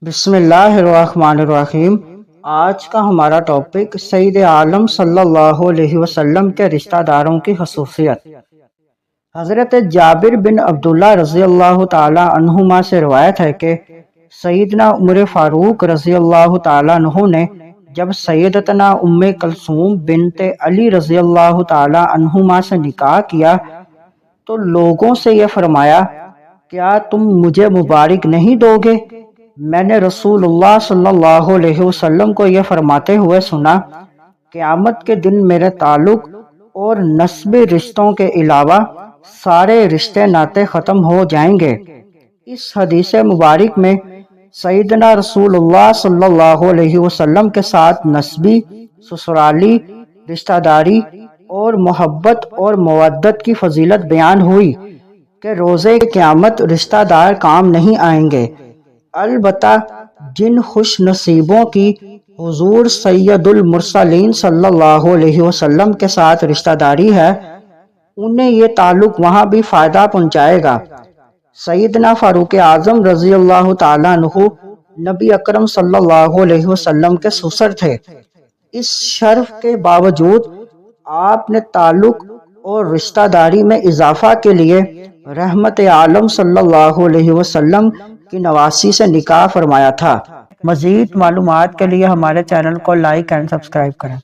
بسم اللہ الرحمن الرحیم۔ آج کا ہمارا ٹاپک سید عالم صلی اللہ علیہ وسلم کے رشتہ داروں کی خصوصیت۔ حضرت جابر بن عبداللہ رضی اللہ تعالی عنہما سے روایت ہے کہ سیدنا عمر فاروق رضی اللہ تعالی عنہ نے جب سیدتنا ام کلثوم بنت علی رضی اللہ تعالی عنہما سے نکاح کیا تو لوگوں سے یہ فرمایا، کیا تم مجھے مبارک نہیں دو گے؟ میں نے رسول اللہ صلی اللہ علیہ وسلم کو یہ فرماتے ہوئے سنا، قیامت کے دن میرے تعلق اور نسبی رشتوں کے علاوہ سارے رشتے ناطے ختم ہو جائیں گے۔ اس حدیث مبارک میں سیدنا رسول اللہ صلی اللہ علیہ وسلم کے ساتھ نسبی، سسرالی رشتہ داری اور محبت اور مودت کی فضیلت بیان ہوئی کہ روز قیامت رشتہ دار کام نہیں آئیں گے، البتہ جن خوش نصیبوں کی حضور سید المرسلین صلی اللہ علیہ وسلم کے ساتھ رشتہ داری ہے انہیں یہ تعلق وہاں بھی فائدہ پہنچائے گا۔ سیدنا فاروق اعظم رضی اللہ تعالیٰ عنہ نبی اکرم صلی اللہ علیہ وسلم کے سسر تھے۔ اس شرف کے باوجود آپ نے تعلق اور رشتہ داری میں اضافہ کے لیے رحمت عالم صلی اللہ علیہ وسلم کی نواسی سے نکاح فرمایا تھا۔ مزید معلومات کے لیے ہمارے چینل کو لائک اینڈ سبسکرائب کریں۔